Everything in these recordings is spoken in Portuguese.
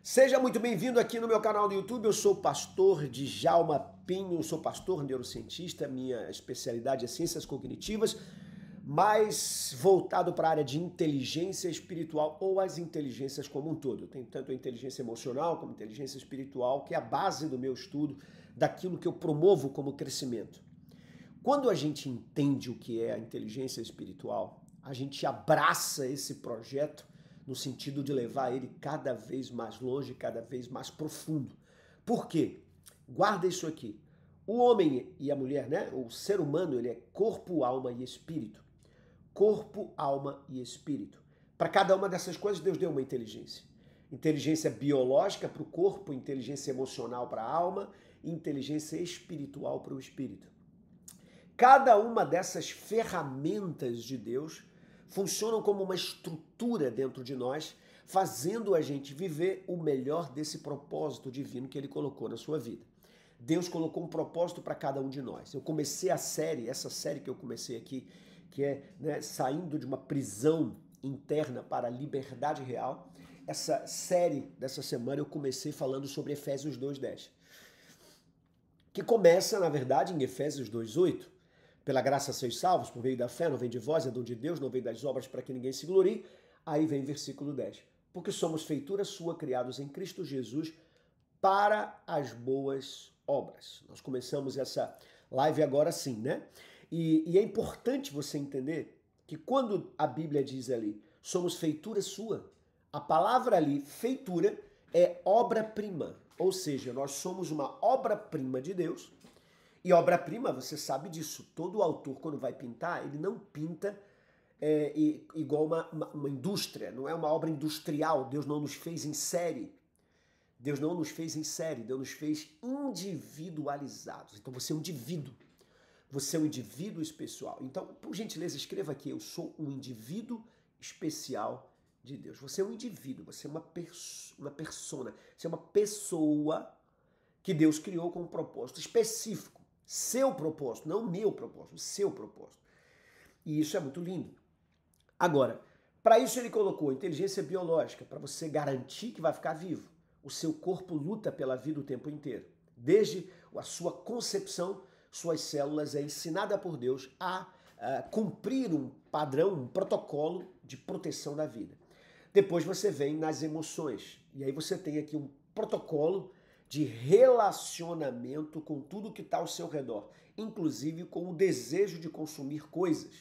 Seja muito bem-vindo aqui no meu canal do YouTube. Eu sou o pastor Djalma Pinho, sou pastor neurocientista, minha especialidade é ciências cognitivas, mais voltado para a área de inteligência espiritual ou as inteligências como um todo. Eu tenho tanto a inteligência emocional como a inteligência espiritual, que é a base do meu estudo, daquilo que eu promovo como crescimento. Quando a gente entende o que é a inteligência espiritual, a gente abraça esse projeto no sentido de levar ele cada vez mais longe, cada vez mais profundo. Por quê? Guarda isso aqui. O homem e a mulher, né? O ser humano, ele é corpo, alma e espírito. Corpo, alma e espírito. Para cada uma dessas coisas, Deus deu uma inteligência. Inteligência biológica para o corpo, inteligência emocional para a alma e inteligência espiritual para o espírito. Cada uma dessas ferramentas de Deus funcionam como uma estrutura dentro de nós, fazendo a gente viver o melhor desse propósito divino que ele colocou na sua vida. Deus colocou um propósito para cada um de nós. Eu comecei essa série que eu comecei aqui, que é, né, saindo de uma prisão interna para a liberdade real. Essa série dessa semana eu comecei falando sobre Efésios 2:10, que começa, na verdade, em Efésios 2:8. Pela graça sois salvos, por meio da fé, não vem de vós, é dom de Deus, não vem das obras para que ninguém se glorie. Aí vem versículo 10. Porque somos feitura sua, criados em Cristo Jesus, para as boas obras. Nós começamos essa live agora sim, né? E é importante você entender que quando a Bíblia diz ali, somos feitura sua, a palavra ali, feitura, é obra-prima. Ou seja, nós somos uma obra-prima de Deus. E obra-prima, você sabe disso. Todo autor, quando vai pintar, ele não pinta igual uma indústria. Não é uma obra industrial. Deus não nos fez em série. Deus não nos fez em série. Deus nos fez individualizados. Então você é um indivíduo. Você é um indivíduo especial. Então, por gentileza, escreva aqui. Eu sou um indivíduo especial de Deus. Você é um indivíduo. Você é uma persona. Você é uma pessoa que Deus criou com um propósito específico. Seu propósito, não meu propósito, seu propósito. E isso é muito lindo. Agora, para isso ele colocou inteligência biológica, para você garantir que vai ficar vivo. O seu corpo luta pela vida o tempo inteiro. Desde a sua concepção, suas células é ensinada por Deus a cumprir um padrão, um protocolo de proteção da vida. Depois você vem nas emoções. E aí você tem aqui um protocolo de relacionamento com tudo que está ao seu redor, inclusive com o desejo de consumir coisas,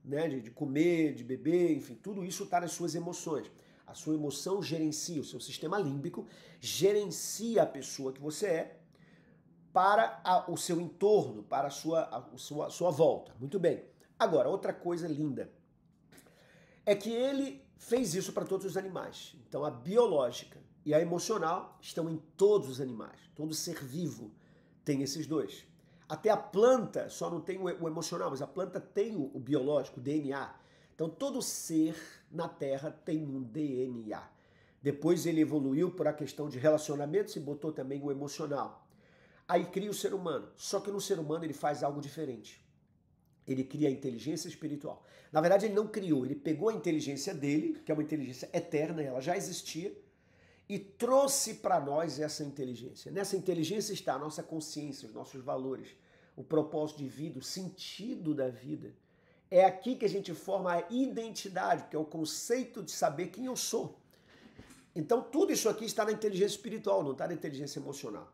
né? De comer, de beber, enfim, tudo isso está nas suas emoções. A sua emoção gerencia, o seu sistema límbico gerencia a pessoa que você é para o seu entorno, para a sua volta. Muito bem. Agora, outra coisa linda é que ele fez isso para todos os animais. Então, a biológica e a emocional estão em todos os animais. Todo ser vivo tem esses dois. Até a planta só não tem o emocional, mas a planta tem o biológico, o DNA. Então todo ser na Terra tem um DNA. Depois ele evoluiu por a questão de relacionamentos e botou também o emocional. Aí cria o ser humano. Só que no ser humano ele faz algo diferente. Ele cria a inteligência espiritual. Na verdade ele não criou, ele pegou a inteligência dele, que é uma inteligência eterna, ela já existia, e trouxe para nós essa inteligência. Nessa inteligência está a nossa consciência, os nossos valores, o propósito de vida, o sentido da vida. É aqui que a gente forma a identidade, que é o conceito de saber quem eu sou. Então tudo isso aqui está na inteligência espiritual, não está na inteligência emocional.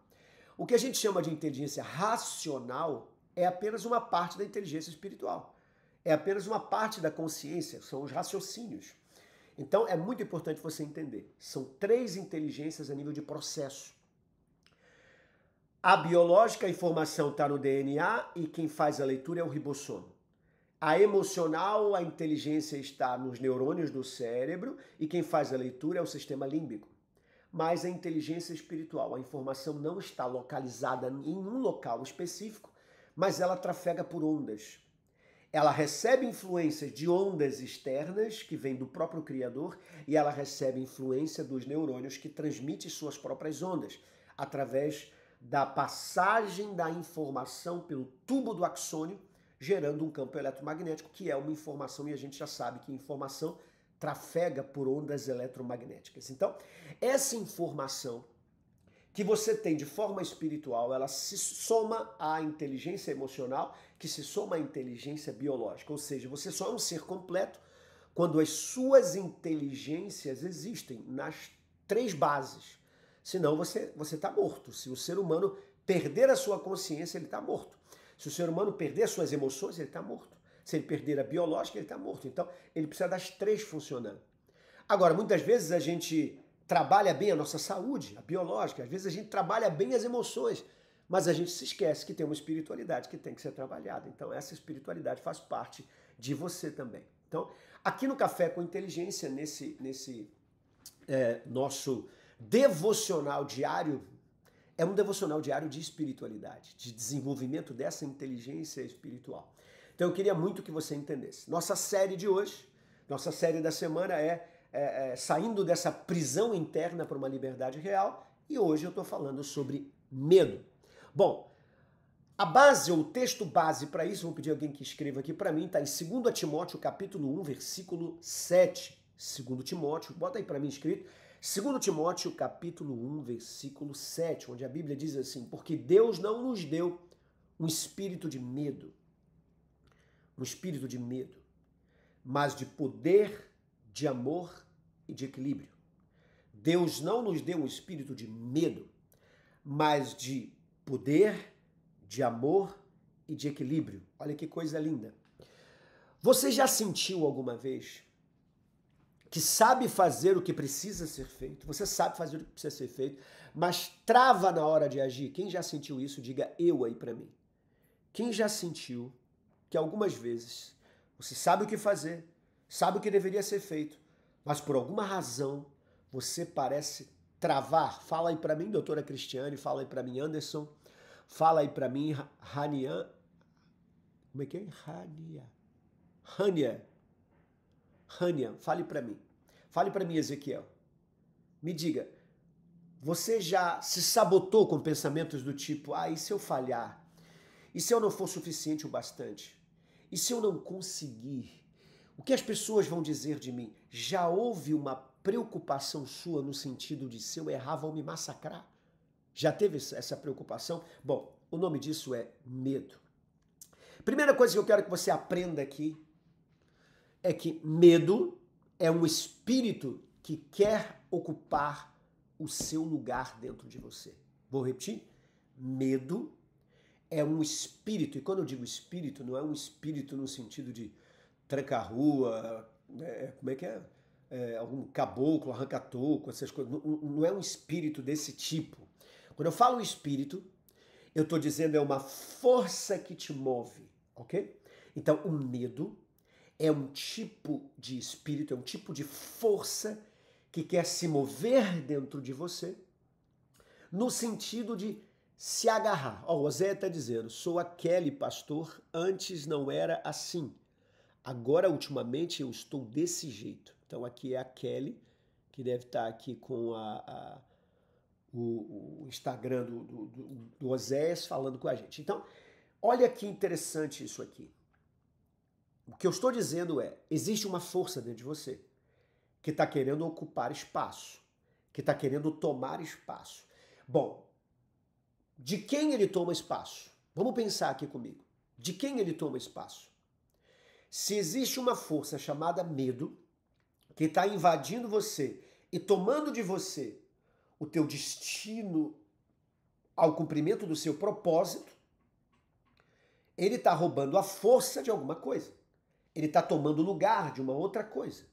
O que a gente chama de inteligência racional é apenas uma parte da inteligência espiritual. É apenas uma parte da consciência, são os raciocínios. Então é muito importante você entender. São 3 inteligências a nível de processo. A biológica, a informação está no DNA e quem faz a leitura é o ribossomo. A emocional, a inteligência está nos neurônios do cérebro e quem faz a leitura é o sistema límbico. Mas a inteligência espiritual, a informação não está localizada em um local específico, mas ela trafega por ondas. Ela recebe influências de ondas externas, que vêm do próprio Criador, e ela recebe influência dos neurônios, que transmitem suas próprias ondas, através da passagem da informação pelo tubo do axônio, gerando um campo eletromagnético, que é uma informação, e a gente já sabe que informação trafega por ondas eletromagnéticas. Então, essa informação que você tem de forma espiritual, ela se soma à inteligência emocional, que se soma à inteligência biológica. Ou seja, você só é um ser completo quando as suas inteligências existem nas três bases. Senão você está morto. Se o ser humano perder a sua consciência, ele está morto. Se o ser humano perder as suas emoções, ele está morto. Se ele perder a biológica, ele está morto. Então, ele precisa das três funcionando. Agora, muitas vezes a gente trabalha bem a nossa saúde, a biológica, às vezes a gente trabalha bem as emoções, mas a gente se esquece que tem uma espiritualidade que tem que ser trabalhada. Então, essa espiritualidade faz parte de você também. Então, aqui no Café com Inteligência, nesse nosso devocional diário, é um devocional diário de espiritualidade, de desenvolvimento dessa inteligência espiritual. Então eu queria muito que você entendesse. Nossa série de hoje, nossa série da semana é saindo dessa prisão interna para uma liberdade real, e hoje eu estou falando sobre medo. Bom, a base, ou o texto base para isso, vou pedir alguém que escreva aqui para mim, está em 2 Timóteo, capítulo 1, versículo 7. 2 Timóteo, bota aí para mim escrito, 2 Timóteo, capítulo 1, versículo 7, onde a Bíblia diz assim, porque Deus não nos deu um espírito de medo, mas de poder, de amor e de equilíbrio. Deus não nos deu um espírito de medo, mas de poder, de amor e de equilíbrio. Olha que coisa linda. Você já sentiu alguma vez que sabe fazer o que precisa ser feito? Você sabe fazer o que precisa ser feito, mas trava na hora de agir? Quem já sentiu isso, diga eu aí para mim. Quem já sentiu que algumas vezes você sabe o que fazer, sabe o que deveria ser feito, mas por alguma razão você parece travar? Fala aí para mim, doutora Cristiane, fala aí para mim, Anderson, fala aí para mim, Rania. Como é que é? Rania, fale para mim. Fale para mim, Ezequiel. Me diga, você já se sabotou com pensamentos do tipo, e se eu falhar? E se eu não for suficiente o bastante? E se eu não conseguir? O que as pessoas vão dizer de mim? Já houve uma preocupação sua no sentido de se eu errar vão me massacrar? Já teve essa preocupação? Bom, o nome disso é medo. Primeira coisa que eu quero que você aprenda aqui é que medo é um espírito que quer ocupar o seu lugar dentro de você. Vou repetir? Medo é um espírito, e quando eu digo espírito, não é um espírito no sentido de tranca-rua, como é que é? Algum caboclo, arranca-toco, essas coisas. Não é um espírito desse tipo. Quando eu falo espírito, eu estou dizendo é uma força que te move, ok? Então, o medo é um tipo de espírito, é um tipo de força que quer se mover dentro de você no sentido de se agarrar. O Oséia está dizendo, sou a Kelly, pastor, antes não era assim. Agora, ultimamente, eu estou desse jeito. Então, aqui é a Kelly, que deve estar aqui com o Instagram do Oséias falando com a gente. Então, olha que interessante isso aqui. O que eu estou dizendo é, existe uma força dentro de você que está querendo ocupar espaço, que está querendo tomar espaço. Bom, de quem ele toma espaço? Vamos pensar aqui comigo. De quem ele toma espaço? Se existe uma força chamada medo, que está invadindo você e tomando de você o teu destino ao cumprimento do seu propósito, ele está roubando a força de alguma coisa. Ele está tomando o lugar de uma outra coisa.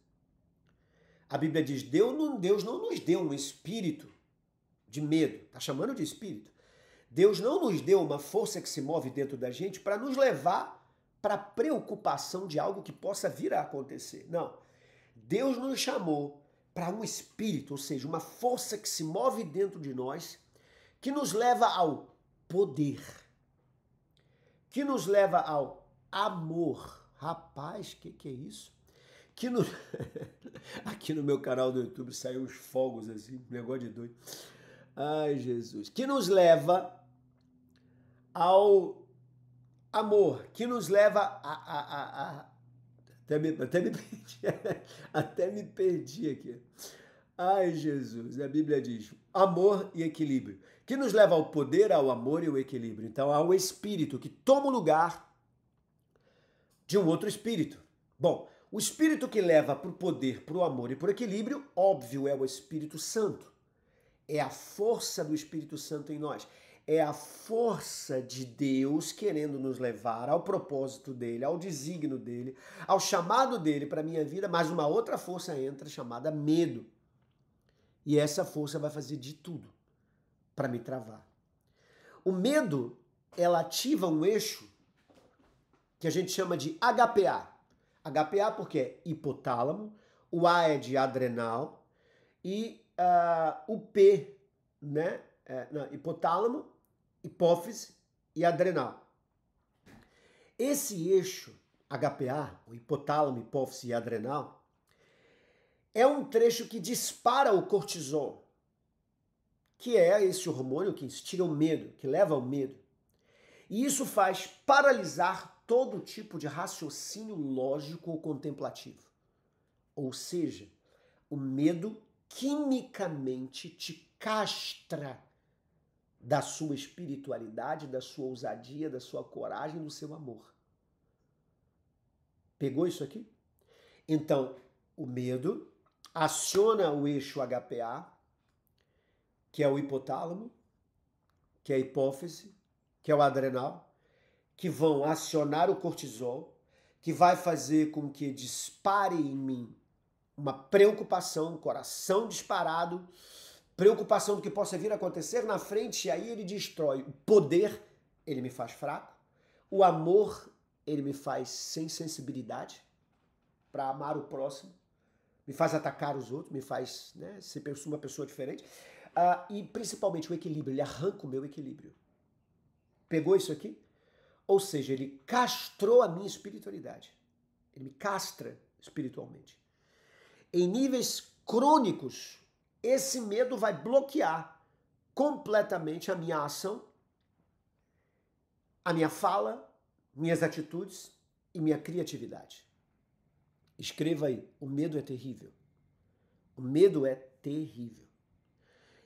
A Bíblia diz, Deus não nos deu um espírito de medo, está chamando de espírito. Deus não nos deu uma força que se move dentro da gente para nos levar para a preocupação de algo que possa vir a acontecer. Não. Deus nos chamou para um espírito, ou seja, uma força que se move dentro de nós, que nos leva ao poder, que nos leva ao amor. Rapaz, que é isso? Aqui no meu canal do YouTube saiu uns fogos assim, negócio de doido. Ai, Jesus. Que nos leva ao amor, que nos leva Até me perdi, até me perdi aqui. Ai, Jesus, a Bíblia diz amor e equilíbrio, que nos leva ao poder, ao amor e ao equilíbrio. Então, há um espírito que toma o lugar de um outro espírito. Bom, o espírito que leva para o poder, para o amor e para o equilíbrio, óbvio, é o Espírito Santo. É a força do Espírito Santo em nós. É a força de Deus querendo nos levar ao propósito dele, ao desígnio dele, ao chamado dele para a minha vida, mas uma outra força entra chamada medo. E essa força vai fazer de tudo para me travar. O medo, ela ativa um eixo que a gente chama de HPA. HPA porque é hipotálamo, o A é de adrenal e o P, né? Hipotálamo, hipófise e adrenal. Esse eixo HPA, o hipotálamo, hipófise e adrenal, é um trecho que dispara o cortisol, que é esse hormônio que instiga o medo, que leva ao medo. E isso faz paralisar todo tipo de raciocínio lógico ou contemplativo. Ou seja, o medo quimicamente te castra da sua espiritualidade, da sua ousadia, da sua coragem, do seu amor. Pegou isso aqui? Então, o medo aciona o eixo HPA, que é o hipotálamo, que é a hipófise, que é o adrenal, que vão acionar o cortisol, que vai fazer com que dispare em mim uma preocupação, coração disparado, preocupação do que possa vir a acontecer na frente, e aí ele destrói. O poder, ele me faz fraco. O amor, ele me faz sem sensibilidade para amar o próximo. Me faz atacar os outros, me faz, né, ser uma pessoa diferente. E principalmente o equilíbrio, ele arranca o meu equilíbrio. Pegou isso aqui? Ou seja, ele castrou a minha espiritualidade. Ele me castra espiritualmente. Em níveis crônicos, esse medo vai bloquear completamente a minha ação, a minha fala, minhas atitudes e minha criatividade. Escreva aí, o medo é terrível. O medo é terrível.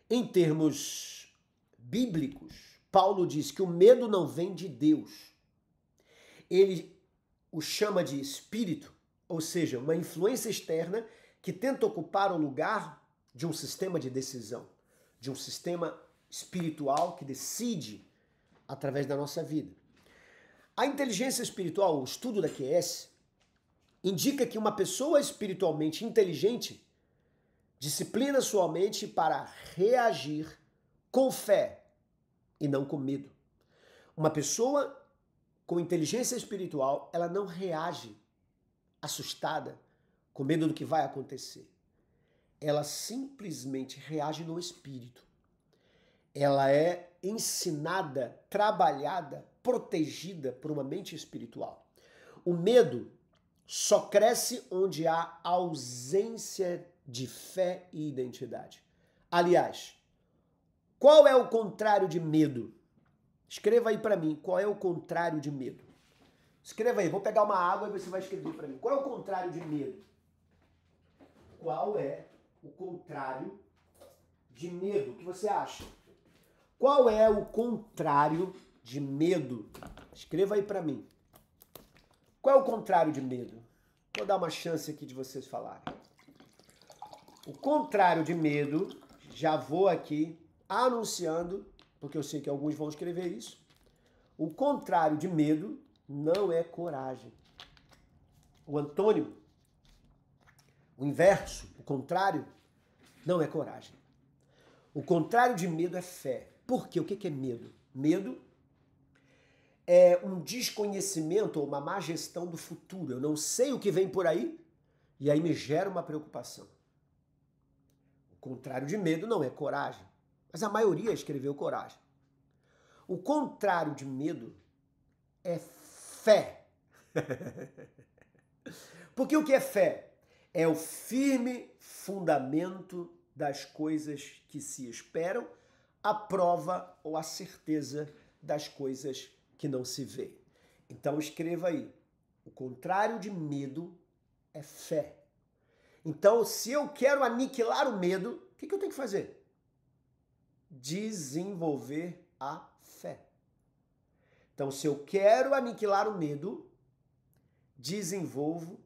Em termos bíblicos, Paulo diz que o medo não vem de Deus. Ele o chama de espírito, ou seja, uma influência externa que tenta ocupar o lugar de um sistema de decisão, de um sistema espiritual que decide através da nossa vida. A inteligência espiritual, o estudo da QS, indica que uma pessoa espiritualmente inteligente disciplina sua mente para reagir com fé e não com medo. Uma pessoa com inteligência espiritual, ela não reage assustada, com medo do que vai acontecer. Ela simplesmente reage no espírito. Ela é ensinada, trabalhada, protegida por uma mente espiritual. O medo só cresce onde há ausência de fé e identidade. Aliás, qual é o contrário de medo? Escreva aí para mim, qual é o contrário de medo? Escreva aí, vou pegar uma água e você vai escrever para mim. Qual é o contrário de medo? Qual é o contrário de medo? O que você acha? Qual é o contrário de medo? Escreva aí para mim. Qual é o contrário de medo? Vou dar uma chance aqui de vocês falarem. O contrário de medo, já vou aqui anunciando, porque eu sei que alguns vão escrever isso. O contrário de medo não é coragem. O antônimo, o inverso, o contrário, não é coragem. O contrário de medo é fé. Por quê? O que é medo? Medo é um desconhecimento ou uma má gestão do futuro. Eu não sei o que vem por aí e aí me gera uma preocupação. O contrário de medo não é coragem, mas a maioria escreveu coragem. O contrário de medo é fé. Porque o que é fé? É o firme fundamento das coisas que se esperam, a prova ou a certeza das coisas que não se vê. Então escreva aí. O contrário de medo é fé. Então, se eu quero aniquilar o medo, o que eu tenho que fazer? Desenvolver a fé. Então, se eu quero aniquilar o medo, desenvolvo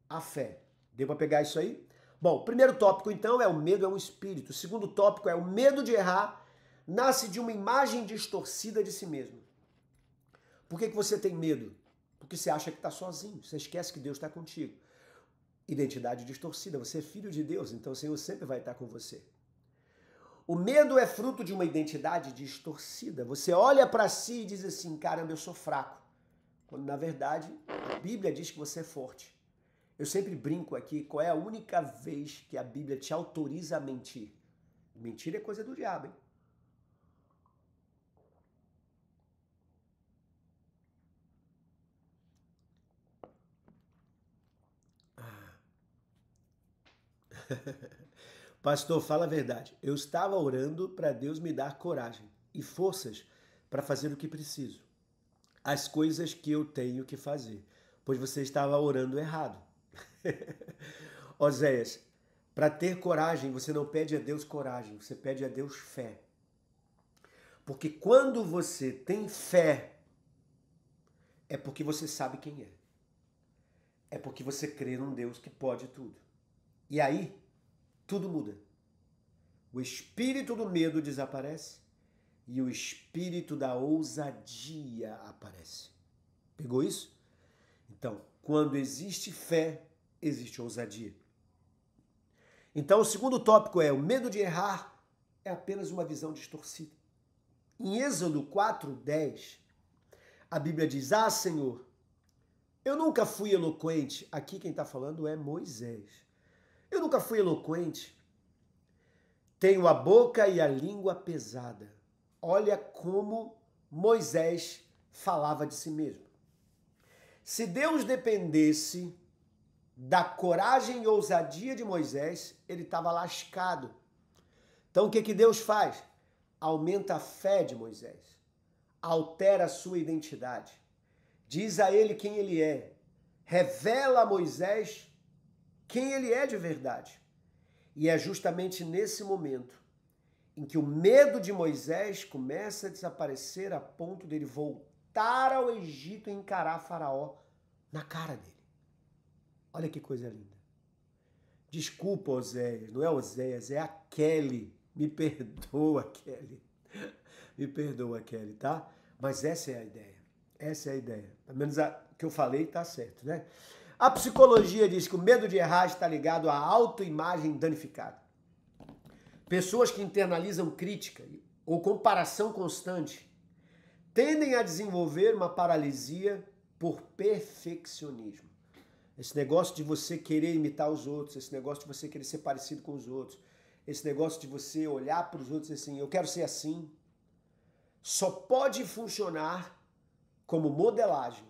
a fé. Deu para pegar isso aí? Bom, o primeiro tópico, então, é o medo é um espírito. O segundo tópico é o medo de errar nasce de uma imagem distorcida de si mesmo. Por que você tem medo? Porque você acha que está sozinho. Você esquece que Deus está contigo. Identidade distorcida. Você é filho de Deus, então o Senhor sempre vai estar com você. O medo é fruto de uma identidade distorcida. Você olha para si e diz assim, caramba, eu sou fraco. Quando, na verdade, a Bíblia diz que você é forte. Eu sempre brinco aqui, qual é a única vez que a Bíblia te autoriza a mentir? Mentir é coisa do diabo, hein? Pastor, fala a verdade. Eu estava orando para Deus me dar coragem e forças para fazer o que preciso. As coisas que eu tenho que fazer. Pois você estava orando errado. Oséias, para ter coragem, você não pede a Deus coragem, você pede a Deus fé. Porque quando você tem fé, é porque você sabe quem é. É porque você crê num Deus que pode tudo. E aí, tudo muda. O espírito do medo desaparece e o espírito da ousadia aparece. Pegou isso? Então, quando existe fé, existe ousadia. Então, o segundo tópico é o medo de errar é apenas uma visão distorcida. Em Êxodo 4:10, a Bíblia diz, Senhor, eu nunca fui eloquente. Aqui quem está falando é Moisés. Eu nunca fui eloquente. Tenho a boca e a língua pesada. Olha como Moisés falava de si mesmo. Se Deus dependesse da coragem e ousadia de Moisés, ele estava lascado. Então o que Deus faz? Aumenta a fé de Moisés. Altera a sua identidade. Diz a ele quem ele é. Revela a Moisés quem ele é de verdade. E é justamente nesse momento em que o medo de Moisés começa a desaparecer a ponto dele voltar ao Egito e encarar Faraó na cara dele. Olha que coisa linda. Desculpa, Oséias, não é Oséias, é a Kelly. Me perdoa, Kelly. Me perdoa, Kelly, tá? Mas essa é a ideia. Essa é a ideia. Pelo menos o que eu falei tá certo, né? A psicologia diz que o medo de errar está ligado à autoimagem danificada. Pessoas que internalizam crítica ou comparação constante tendem a desenvolver uma paralisia por perfeccionismo. Esse negócio de você querer imitar os outros, esse negócio de você querer ser parecido com os outros, esse negócio de você olhar para os outros e assim, eu quero ser assim, só pode funcionar como modelagem,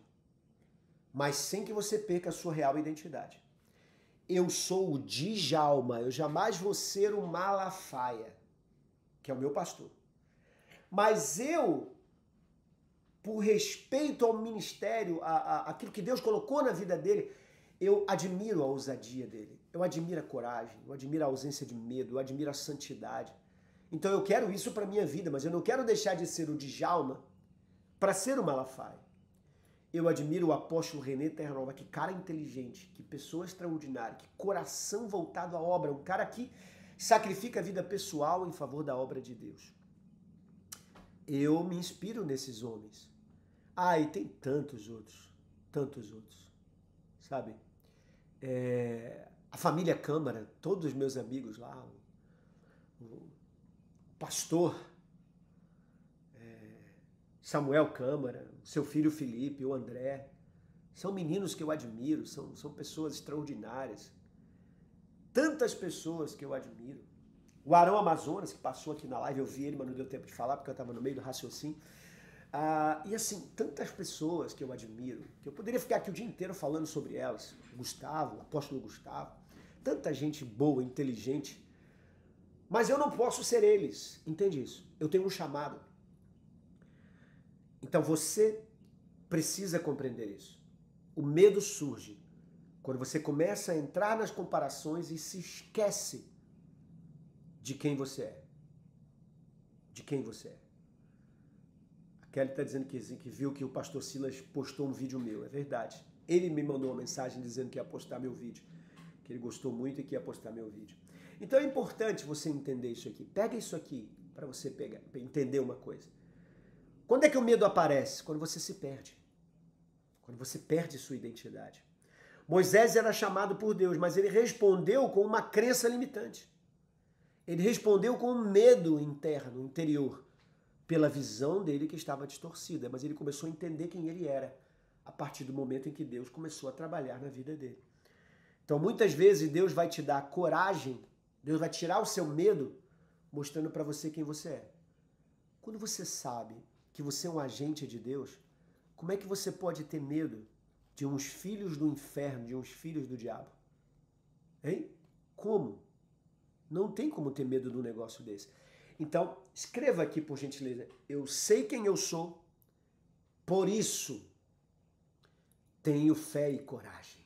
mas sem que você perca a sua real identidade. Eu sou o Djalma, eu jamais vou ser o Malafaia, que é o meu pastor. Mas eu, por respeito ao ministério, aquilo que Deus colocou na vida dele, eu admiro a ousadia dele, eu admiro a coragem, eu admiro a ausência de medo, eu admiro a santidade. Então eu quero isso para a minha vida, mas eu não quero deixar de ser o Djalma para ser o Malafaia. Eu admiro o apóstolo René Terranova, que cara inteligente, que pessoa extraordinária, que coração voltado à obra, um cara que sacrifica a vida pessoal em favor da obra de Deus. Eu me inspiro nesses homens. E tem tantos outros, sabe? A família Câmara, todos os meus amigos lá, o pastor Samuel Câmara, seu filho Felipe, o André, são meninos que eu admiro, são pessoas extraordinárias. Tantas pessoas que eu admiro. O Arão Amazonas, que passou aqui na live, eu vi ele, mas não deu tempo de falar, porque eu estava no meio do raciocínio. E assim, tantas pessoas que eu admiro, que eu poderia ficar aqui o dia inteiro falando sobre elas. Gustavo, o apóstolo Gustavo, tanta gente boa, inteligente. Mas eu não posso ser eles, entende isso? Eu tenho um chamado. Então você precisa compreender isso. O medo surge Quando você começa a entrar nas comparações e se esquece de quem você é. De quem você é. A Kelly está dizendo que viu que o pastor Silas postou um vídeo meu. É verdade. Ele me mandou uma mensagem dizendo que ia postar meu vídeo. Que ele gostou muito e que ia postar meu vídeo. Então é importante você entender isso aqui. Pega isso aqui para você entender uma coisa. Quando é que o medo aparece? Quando você se perde. Quando você perde sua identidade. Moisés era chamado por Deus, mas ele respondeu com uma crença limitante. Ele respondeu com um medo interno, interior, pela visão dele que estava distorcida. Mas ele começou a entender quem ele era a partir do momento em que Deus começou a trabalhar na vida dele. Então, muitas vezes, Deus vai te dar coragem, Deus vai tirar o seu medo, mostrando para você quem você é. Quando você sabe que você é um agente de Deus, como é que você pode ter medo de uns filhos do inferno, de uns filhos do diabo? Hein? Como? Não tem como ter medo de um negócio desse. Então, escreva aqui, por gentileza. Eu sei quem eu sou, por isso tenho fé e coragem.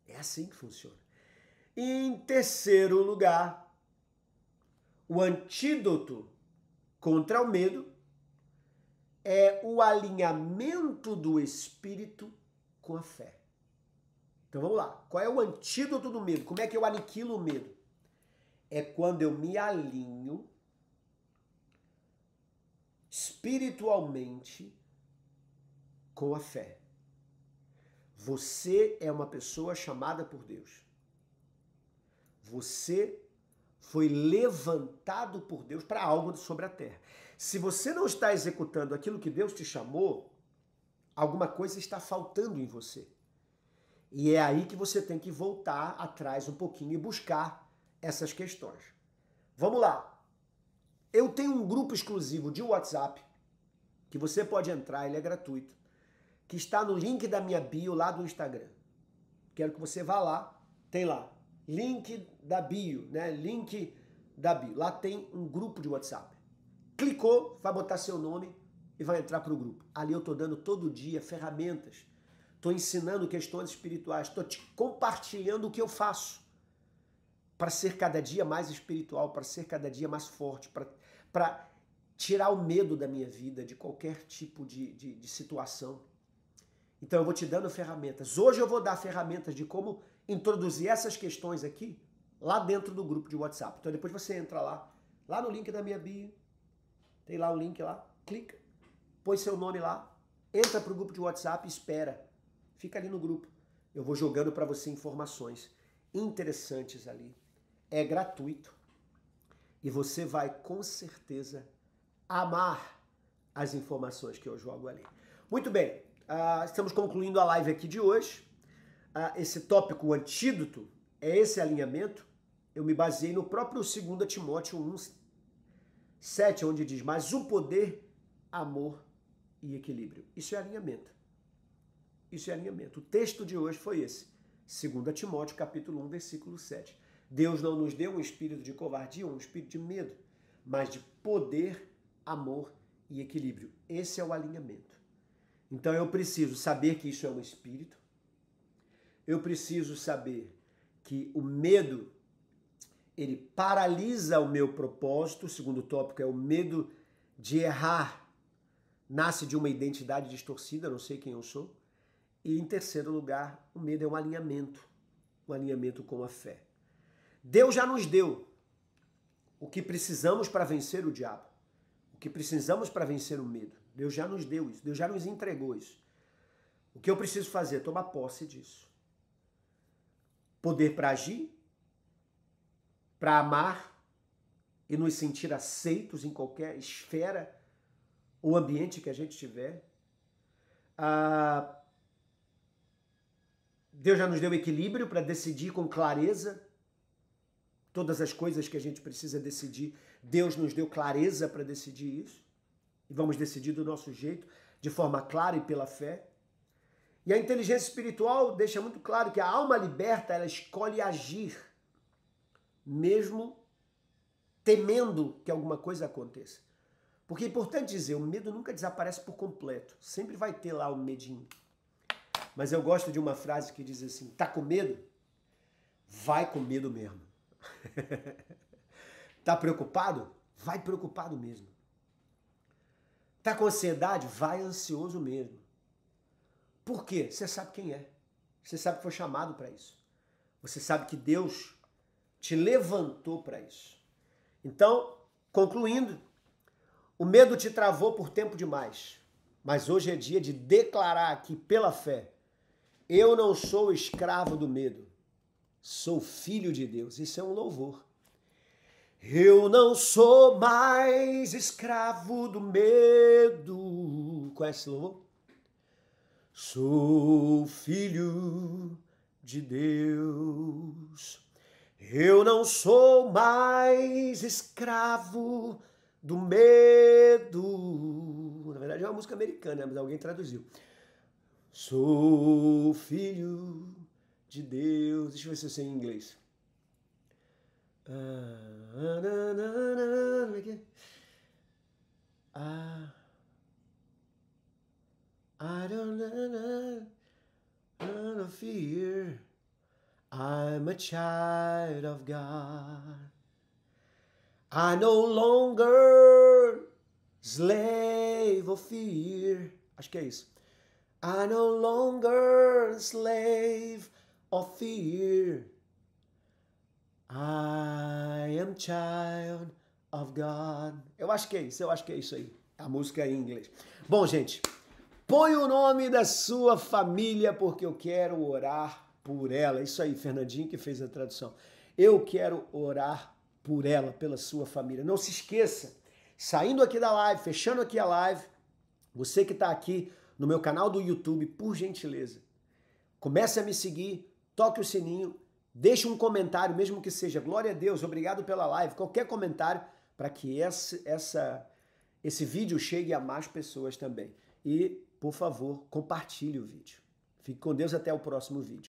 É assim que funciona. E em terceiro lugar, o antídoto contra o medo é o alinhamento do espírito com a fé. Então vamos lá. Qual é o antídoto do medo? Como é que eu aniquilo o medo? É quando eu me alinho espiritualmente com a fé. Você é uma pessoa chamada por Deus. Você foi levantado por Deus para algo sobre a terra. Se você não está executando aquilo que Deus te chamou, alguma coisa está faltando em você. E é aí que você tem que voltar atrás um pouquinho e buscar essas questões. Vamos lá. Eu tenho um grupo exclusivo de WhatsApp que você pode entrar, ele é gratuito, que está no link da minha bio lá do Instagram. Quero que você vá lá, tem lá, link da bio, né? Link da bio. Lá tem um grupo de WhatsApp. Clicou, vai botar seu nome e vai entrar para o grupo. Ali eu estou dando todo dia ferramentas, estou ensinando questões espirituais, estou te compartilhando o que eu faço para ser cada dia mais espiritual, para ser cada dia mais forte, para tirar o medo da minha vida, de qualquer tipo de situação. Então eu vou te dando ferramentas. Hoje eu vou dar ferramentas de como introduzir essas questões aqui lá dentro do grupo de WhatsApp. Então depois você entra lá no link da minha bio, tem lá o link lá, clica, põe seu nome lá, entra para o grupo de WhatsApp e espera. Fica ali no grupo. Eu vou jogando para você informações interessantes ali. É gratuito e você vai com certeza amar as informações que eu jogo ali. Muito bem, estamos concluindo a live aqui de hoje. Esse tópico, o antídoto, é esse alinhamento. Eu me baseei no próprio 2 Timóteo 1:7, onde diz, mas o poder, amor e equilíbrio. Isso é alinhamento. Isso é alinhamento. O texto de hoje foi esse. 2 Timóteo, capítulo 1, versículo 7. Deus não nos deu um espírito de covardia, um espírito de medo, mas de poder, amor e equilíbrio. Esse é o alinhamento. Então eu preciso saber que isso é um espírito. Eu preciso saber que o medo, ele paralisa o meu propósito. O segundo tópico é o medo de errar. Nasce de uma identidade distorcida, não sei quem eu sou. E em terceiro lugar, o medo é um alinhamento com a fé. Deus já nos deu o que precisamos para vencer o diabo, o que precisamos para vencer o medo. Deus já nos deu isso, Deus já nos entregou isso. O que eu preciso fazer? Tomar posse disso. Poder para agir, para amar e nos sentir aceitos em qualquer esfera ou ambiente que a gente tiver. Deus já nos deu equilíbrio para decidir com clareza todas as coisas que a gente precisa decidir. Deus nos deu clareza para decidir isso. E vamos decidir do nosso jeito, de forma clara e pela fé. E a inteligência espiritual deixa muito claro que a alma liberta, ela escolhe agir, mesmo temendo que alguma coisa aconteça. Porque é importante dizer, o medo nunca desaparece por completo. Sempre vai ter lá o medinho. Mas eu gosto de uma frase que diz assim: tá com medo? Vai com medo mesmo. Tá preocupado? Vai preocupado mesmo. Tá com ansiedade? Vai ansioso mesmo. Por quê? Você sabe quem é. Você sabe que foi chamado para isso. Você sabe que Deus te levantou para isso. Então, concluindo, o medo te travou por tempo demais. Mas hoje é dia de declarar aqui pela fé: eu não sou escravo do medo. Sou filho de Deus. Isso é um louvor. Eu não sou mais escravo do medo. Conhece esse louvor? Sou filho de Deus. Eu não sou mais escravo do medo. Na verdade é uma música americana, mas alguém traduziu. Sou filho de Deus. Deixa eu ver se eu sei em inglês. I don't fear. I'm a child of God. I no longer slave of fear. Acho que é isso. I no longer slave of fear. I am child of God. Eu acho que é isso aí. A música é em inglês. Bom, gente, põe o nome da sua família porque eu quero orar por ela. Isso aí, Fernandinho que fez a tradução. Eu quero orar por ela, pela sua família. Não se esqueça, saindo aqui da live, fechando aqui a live, você que está aqui no meu canal do YouTube, por gentileza, comece a me seguir, toque o sininho, deixe um comentário, mesmo que seja glória a Deus, obrigado pela live, qualquer comentário, para que esse vídeo chegue a mais pessoas também. E, por favor, compartilhe o vídeo. Fique com Deus, até o próximo vídeo.